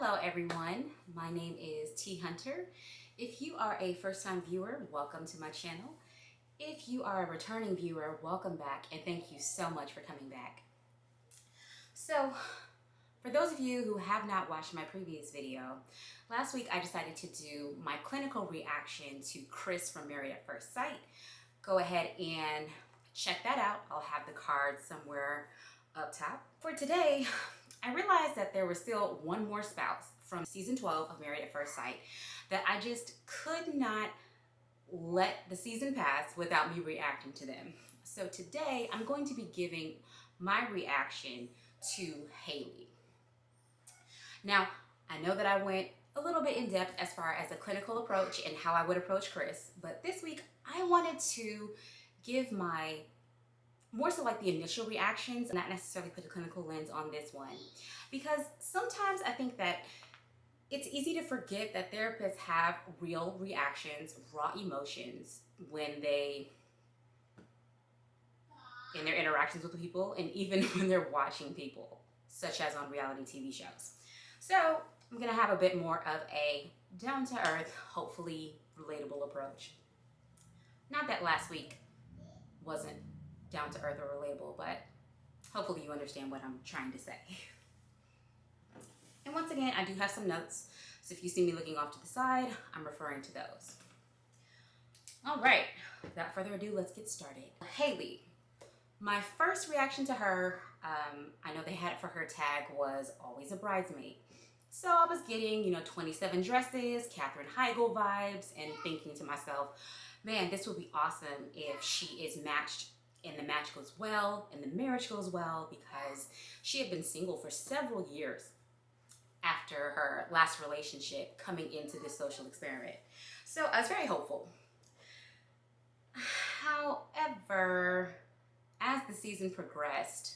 Hello everyone, my name is T Hunter. If you are a first-time viewer, welcome to my channel. If you are a returning viewer, welcome back and thank you so much for coming back. So, for those of you who have not watched my previous video, last week I decided to do my clinical reaction to Chris from Married at First Sight. Go ahead and check that out. I'll have the card somewhere up top. For today, I realized that there was still one more spouse from season 12 of Married at First Sight that I just could not let the season pass without me reacting to them. So today I'm going to be giving my reaction to Haley. Now, I know that I went a little bit in depth as far as the clinical approach and how I would approach Chris, but this week I wanted to give my more so like the initial reactions, not necessarily put a clinical lens on this one, because sometimes I think that it's easy to forget that therapists have real reactions, raw emotions when they, in their interactions with people and even when they're watching people, such as on reality TV shows. So I'm gonna have a bit more of a down-to-earth, hopefully relatable approach. Not that last week wasn't down to earth or relatable, but hopefully you understand what I'm trying to say. And once again, I do have some notes, so if you see me looking off to the side, I'm referring to those. All right, without further ado, let's get started. Haley, my first reaction to her, I know they had it for her tag, was always a bridesmaid. So I was getting, 27 dresses, Katherine Heigl vibes, and thinking to myself, man, this would be awesome if she is matched and the match goes well and the marriage goes well, because she had been single for several years after her last relationship coming into this social experiment. So I was very hopeful. However, as the season progressed,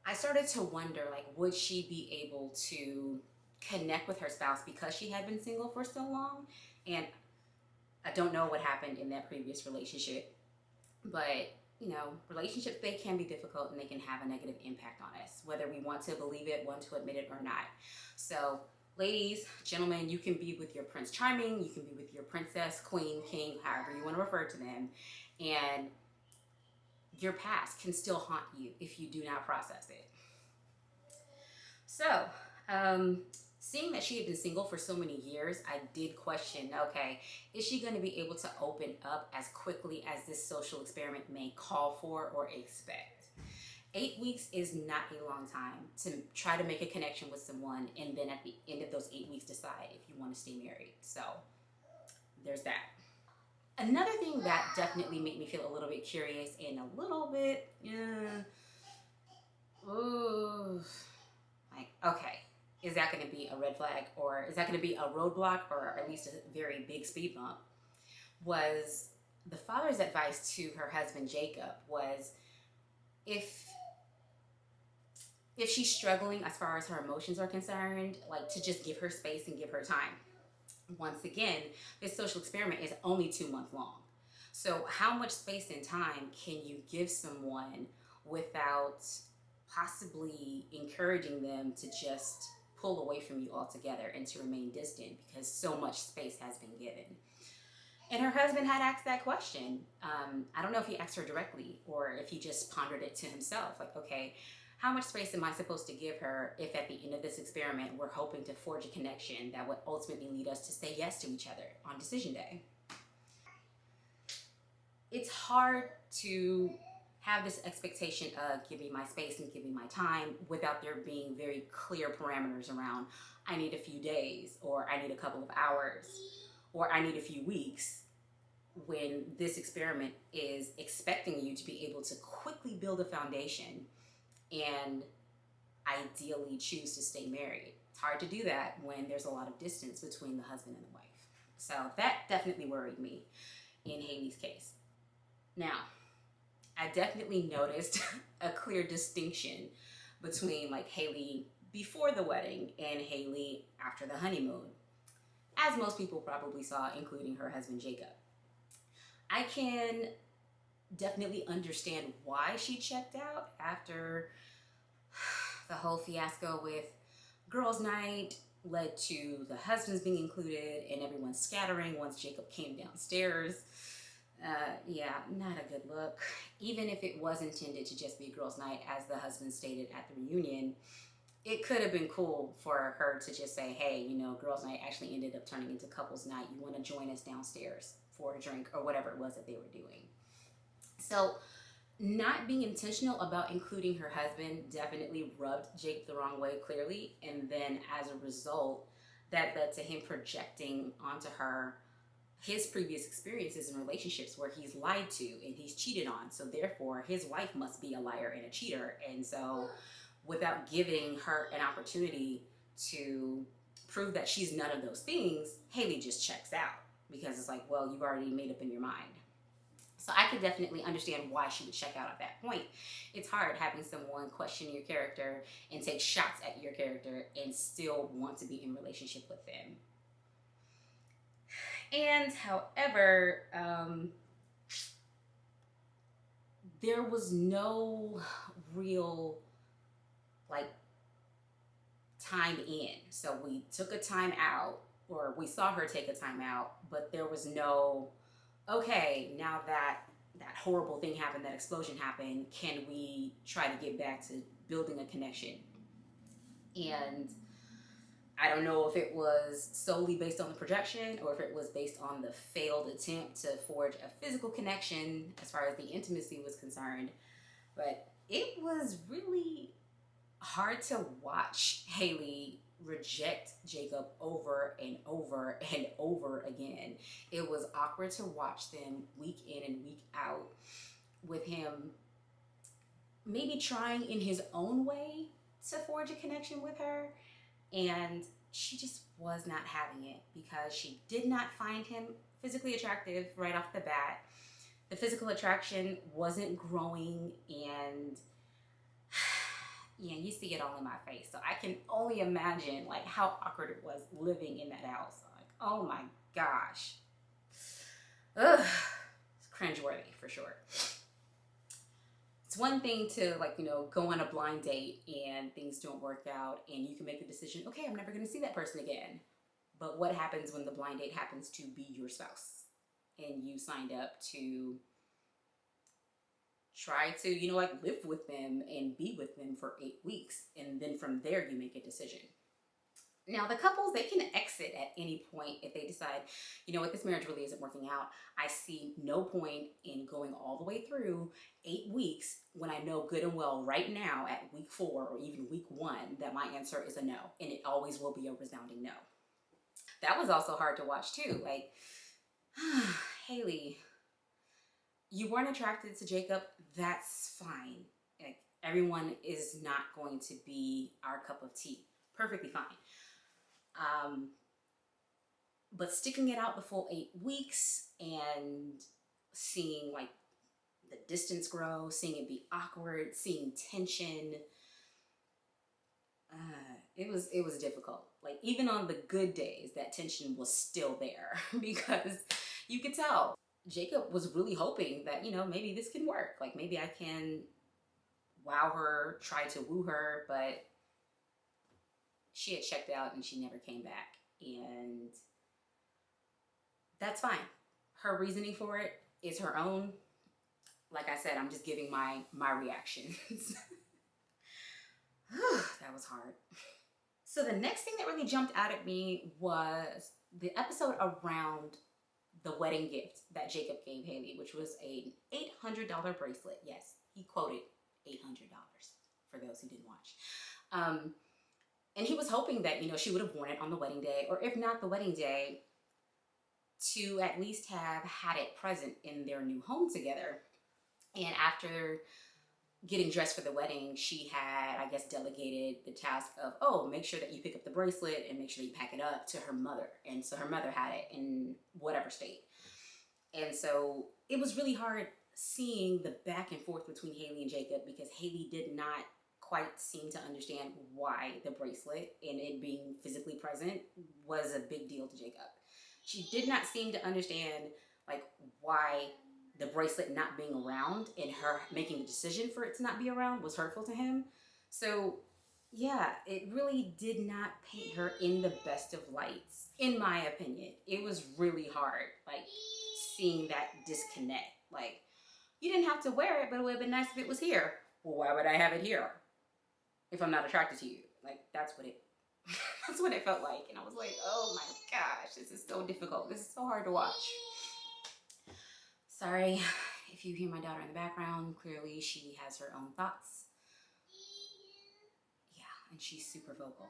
I started to wonder, would she be able to connect with her spouse because she had been single for so long? And I don't know what happened in that previous relationship, but relationships, they can be difficult and they can have a negative impact on us, whether we want to believe it, want to admit it or not. So ladies, gentlemen, you can be with your Prince Charming, you can be with your princess, queen, king, however you want to refer to them, and your past can still haunt you if you do not process it. So, seeing that she had been single for so many years, I did question, okay, is she going to be able to open up as quickly as this social experiment may call for or expect? 8 weeks is not a long time to try to make a connection with someone and then at the end of those 8 weeks decide if you want to stay married. So there's that. Another thing that definitely made me feel a little bit curious and a little bit, okay, is that going to be a red flag, or is that going to be a roadblock, or at least a very big speed bump? Was the father's advice to her husband Jacob was, if she's struggling as far as her emotions are concerned, to just give her space and give her time. Once again, this social experiment is only 2 months long. So how much space and time can you give someone without possibly encouraging them to just pull away from you altogether and to remain distant because so much space has been given? And her husband had asked that question. I don't know if he asked her directly or if he just pondered it to himself. Okay, how much space am I supposed to give her if at the end of this experiment we're hoping to forge a connection that would ultimately lead us to say yes to each other on decision day? It's hard to have this expectation of give me my space and give me my time without there being very clear parameters around, I need a few days, or I need a couple of hours, or I need a few weeks, when this experiment is expecting you to be able to quickly build a foundation and ideally choose to stay married. It's hard to do that when there's a lot of distance between the husband and the wife. So that definitely worried me in Haley's case. Now, I definitely noticed a clear distinction between Haley before the wedding and Haley after the honeymoon, as most people probably saw, including her husband Jacob. I can definitely understand why she checked out after the whole fiasco with girls' night led to the husbands being included and everyone scattering once Jacob came downstairs. Yeah, not a good look. Even if it was intended to just be a girls' night, as the husband stated at the reunion, it could have been cool for her to just say, hey, you know, girls' night actually ended up turning into couples' night. You want to join us downstairs for a drink or whatever it was that they were doing. So not being intentional about including her husband definitely rubbed Jake the wrong way, clearly. And then as a result, that led to him projecting onto her his previous experiences in relationships where he's lied to and he's cheated on. So therefore, his wife must be a liar and a cheater. And so without giving her an opportunity to prove that she's none of those things, Haley just checks out because it's like, well, you've already made up in your mind. So I could definitely understand why she would check out at that point. It's hard having someone question your character and take shots at your character and still want to be in relationship with them. And however, there was no real time in. So we took a time out, or we saw her take a time out, but there was no, okay, now that horrible thing happened, that explosion happened, can we try to get back to building a connection? And I don't know if it was solely based on the projection or if it was based on the failed attempt to forge a physical connection as far as the intimacy was concerned, but it was really hard to watch Haley reject Jacob over and over and over again. It was awkward to watch them week in and week out, with him maybe trying in his own way to forge a connection with her, and she just was not having it because she did not find him physically attractive right off the bat. The physical attraction wasn't growing, and yeah, you see it all in my face. So I can only imagine like how awkward it was living in that house. Like, oh my gosh. Ugh. It's cringeworthy for sure. It's one thing to go on a blind date and things don't work out and you can make the decision, okay, I'm never going to see that person again. But what happens when the blind date happens to be your spouse and you signed up to try to, live with them and be with them for 8 weeks. And then from there, you make a decision. Now, the couples, they can exit at any point if they decide, you know what, this marriage really isn't working out. I see no point in going all the way through 8 weeks when I know good and well right now at week 4 or even week 1 that my answer is a no. And it always will be a resounding no. That was also hard to watch too. Like, Haley, you weren't attracted to Jacob, that's fine. Like, everyone is not going to be our cup of tea. Perfectly fine. But sticking it out the full 8 weeks and seeing the distance grow, seeing it be awkward, seeing tension, it was difficult. Like, even on the good days, that tension was still there because you could tell Jacob was really hoping that, maybe this can work. Like, maybe I can wow her, try to woo her, but she had checked out and she never came back. And that's fine. Her reasoning for it is her own. Like I said, I'm just giving my reactions. That was hard. So the next thing that really jumped out at me was the episode around the wedding gift that Jacob gave Haley, which was an $800 bracelet. Yes, he quoted $800 for those who didn't watch. And he was hoping that, she would have worn it on the wedding day, or if not the wedding day, to at least have had it present in their new home together. And after getting dressed for the wedding, she had, I guess, delegated the task of, make sure that you pick up the bracelet and make sure you pack it up to her mother. And so her mother had it in whatever state. And so it was really hard seeing the back and forth between Haley and Jacob because Haley did not quite seem to understand why the bracelet and it being physically present was a big deal to Jacob. She did not seem to understand why the bracelet not being around and her making the decision for it to not be around was hurtful to him. So yeah, it really did not paint her in the best of lights, in my opinion. It was really hard, like seeing that disconnect. Like, you didn't have to wear it, but it would have been nice if it was here. Well, why would I have it here if I'm not attracted to you? Like, that's what it that's what it felt like. And I was like, oh my gosh, this is so difficult. This is so hard to watch. Sorry if you hear my daughter in the background. Clearly, she has her own thoughts. Yeah, and she's super vocal.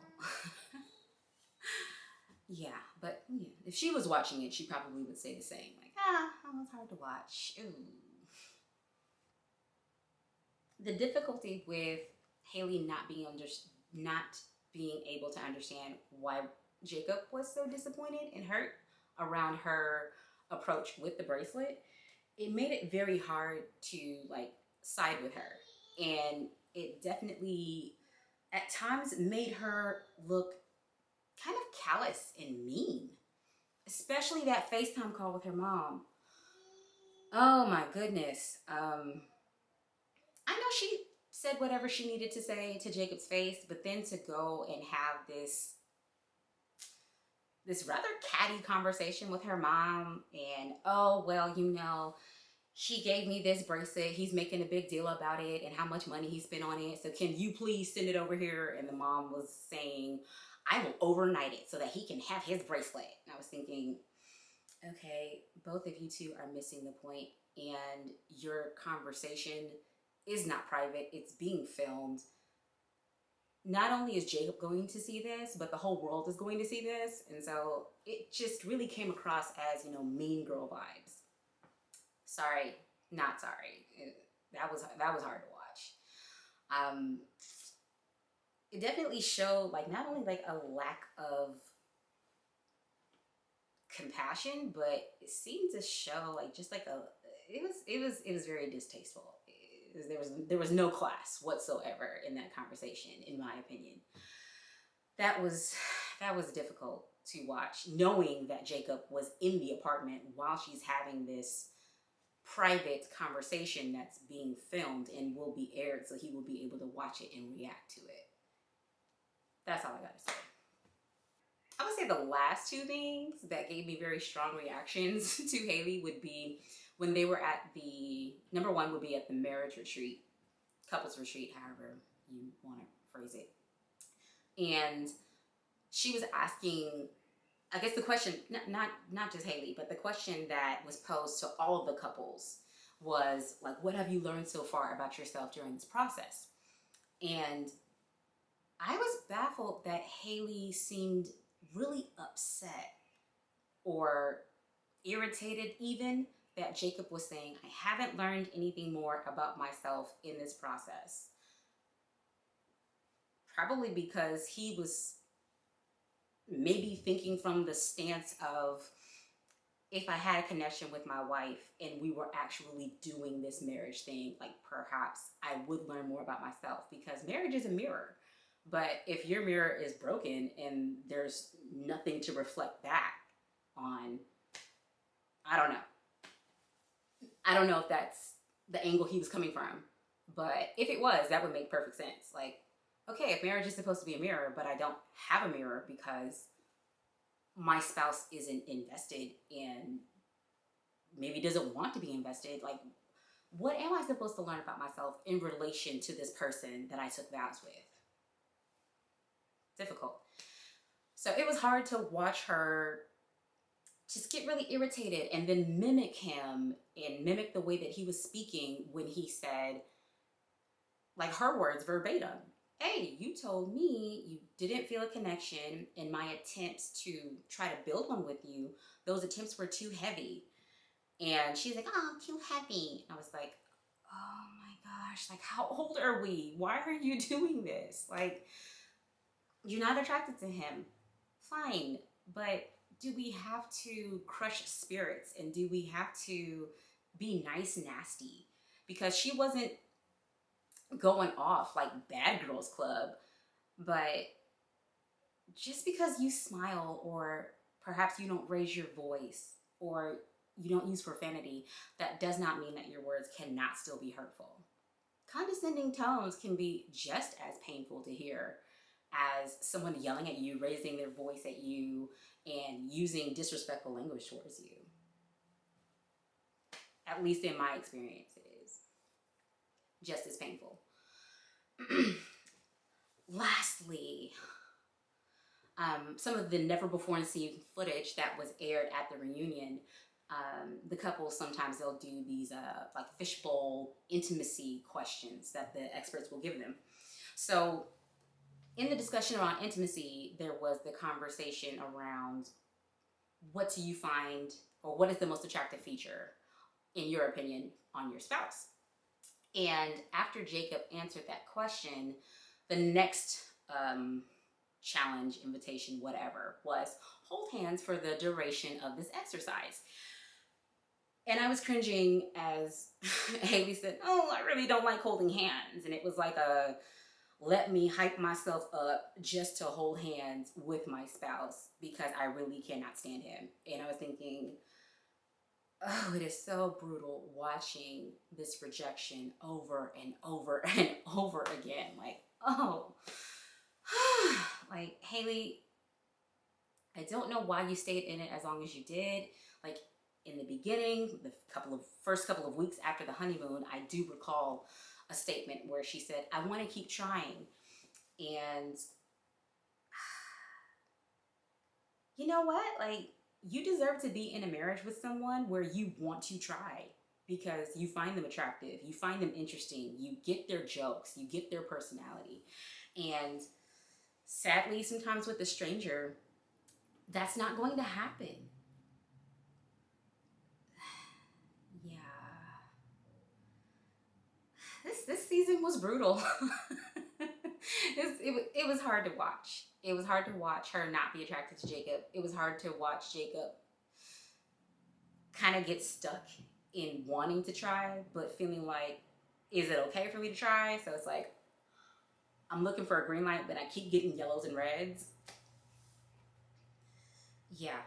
Yeah, but yeah, if she was watching it, she probably would say the same. Like, that was hard to watch. Ooh. The difficulty with Haley not being able to understand why Jacob was so disappointed and hurt around her approach with the bracelet, it made it very hard to like side with her. And it definitely at times made her look kind of callous and mean, especially that FaceTime call with her mom. Oh my goodness. I know she said whatever she needed to say to Jacob's face, but then to go and have this rather catty conversation with her mom and, oh well, he gave me this bracelet, he's making a big deal about it and how much money he spent on it, so can you please send it over here? And the mom was saying, I will overnight it so that he can have his bracelet. And I was thinking, okay, both of you two are missing the point, and your conversation is not private, it's being filmed. Not only is Jacob going to see this, but the whole world is going to see this. And so it just really came across as, mean girl vibes. Sorry, not sorry. That was hard to watch. It definitely showed like not only like a lack of compassion, but it seemed to show like just like it was very distasteful. There was no class whatsoever in that conversation, in my opinion. That was difficult to watch, knowing that Jacob was in the apartment while she's having this private conversation that's being filmed and will be aired, so he will be able to watch it and react to it. That's all I gotta say. I would say the last two things that gave me very strong reactions to Haley would be when they were at the, number one would be at the marriage retreat, couples retreat, however you want to phrase it. And she was asking, I guess the question, not just Haley, but the question that was posed to all of the couples was like, what have you learned so far about yourself during this process? And I was baffled that Haley seemed really upset or irritated even that Jacob was saying, I haven't learned anything more about myself in this process. Probably because he was maybe thinking from the stance of, if I had a connection with my wife and we were actually doing this marriage thing, like perhaps I would learn more about myself, because marriage is a mirror. But if your mirror is broken and there's nothing to reflect back on, I don't know. I don't know if that's the angle he was coming from. But if it was, that would make perfect sense. Like, okay, if marriage is supposed to be a mirror, but I don't have a mirror because my spouse isn't invested and maybe doesn't want to be invested, like, what am I supposed to learn about myself in relation to this person that I took vows with? Difficult. So it was hard to watch her just get really irritated and then mimic him and mimic the way that he was speaking when he said, like her words verbatim, hey, you told me you didn't feel a connection in my attempts to try to build one with you. Those attempts were too heavy. And she's like, oh, too heavy. I was like, oh my gosh, like how old are we? Why are you doing this? Like, you're not attracted to him. Fine. But do we have to crush spirits and do we have to be nice nasty? Because she wasn't going off like Bad Girls Club, but just because you smile or perhaps you don't raise your voice or you don't use profanity, that does not mean that your words cannot still be hurtful. Condescending tones can be just as painful to hear as someone yelling at you, raising their voice at you, and using disrespectful language towards you. At least in my experience, it is just as painful. Lastly, some of the never before seen footage that was aired at the reunion. The couple, sometimes they'll do these like fishbowl intimacy questions that the experts will give them. So in the discussion around intimacy, there was the conversation around what do you find, or what is the most attractive feature, in your opinion, on your spouse? And after Jacob answered that question, the next challenge, invitation, whatever, was hold hands for the duration of this exercise. And I was cringing as Haley said, oh, I really don't like holding hands. And it was like a, let me hype myself up just to hold hands with my spouse because I really cannot stand him. And I was thinking, oh, it is so brutal watching this rejection over and over and over again. Like, oh, like, Haley, I don't know why you stayed in it as long as you did. Like, in the beginning, the first couple of weeks after the honeymoon, I do recall a statement where she said, I want to keep trying. And you know what? Like, you deserve to be in a marriage with someone where you want to try because you find them attractive, you find them interesting, you get their jokes, you get their personality. And sadly, sometimes with a stranger, that's not going to happen. Yeah. This season was brutal. It was hard to watch. It was hard to watch her not be attracted to Jacob. It was hard to watch Jacob kind of get stuck in wanting to try, but feeling like, is it okay for me to try? So it's like, I'm looking for a green light, but I keep getting yellows and reds. Yeah.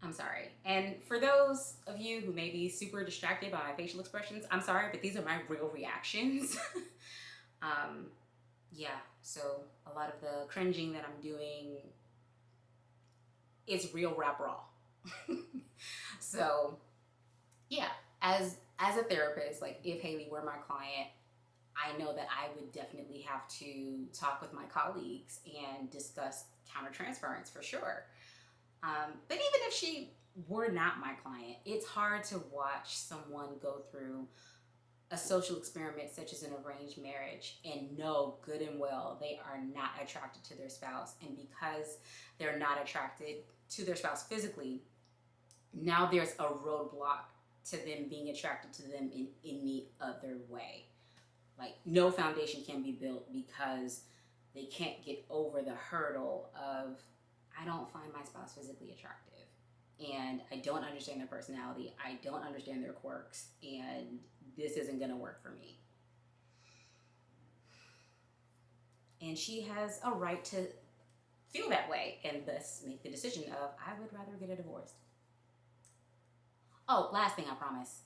I'm sorry. And for those of you who may be super distracted by my facial expressions, I'm sorry, but these are my real reactions. Yeah, so a lot of the cringing that I'm doing is real rap raw. So yeah, as a therapist, like if Haley were my client, I know that I would definitely have to talk with my colleagues and discuss countertransference for sure. But even if she were not my client, it's hard to watch someone go through a social experiment such as an arranged marriage and know good and well they are not attracted to their spouse. And because they're not attracted to their spouse physically, now there's a roadblock to them being attracted to them in any other way. Like, no foundation can be built because they can't get over the hurdle of, I don't find my spouse physically attractive, and I don't understand their personality, I don't understand their quirks, and this isn't gonna work for me. And she has a right to feel that way and thus make the decision of, I would rather get a divorce. Oh, last thing, I promise.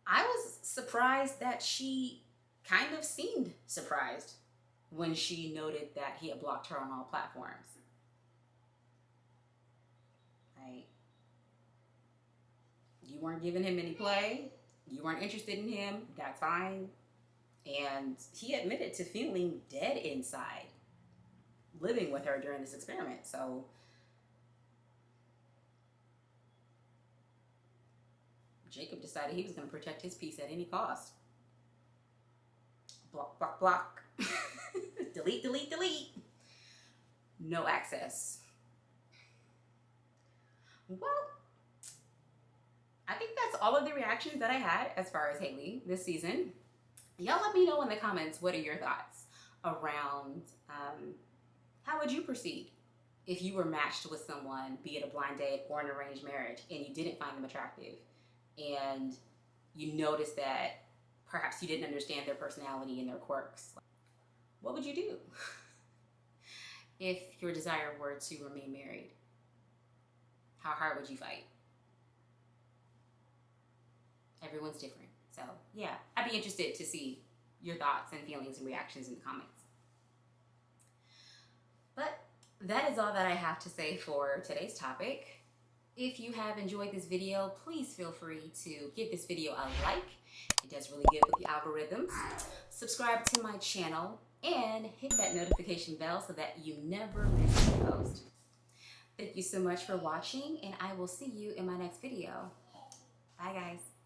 I was surprised that she kind of seemed surprised when she noted that he had blocked her on all platforms. Like, you weren't giving him any play, you weren't interested in him, that's fine. And he admitted to feeling dead inside living with her during this experiment. So Jacob decided he was going to protect his peace at any cost. Block, block, block. Delete, delete, delete. No access. Well, I think that's all of the reactions that I had as far as Haley this season. Y'all let me know in the comments, what are your thoughts around how would you proceed if you were matched with someone, be it a blind date or an arranged marriage, and you didn't find them attractive, and you noticed that perhaps you didn't understand their personality and their quirks. What would you do if your desire were to remain married? How hard would you fight? Everyone's different. So yeah, I'd be interested to see your thoughts and feelings and reactions in the comments. But that is all that I have to say for today's topic. If you have enjoyed this video, please feel free to give this video a like. It does really good with the algorithms. Subscribe to my channel and hit that notification bell so that you never miss a post. Thank you so much for watching, and I will see you in my next video. Bye, guys.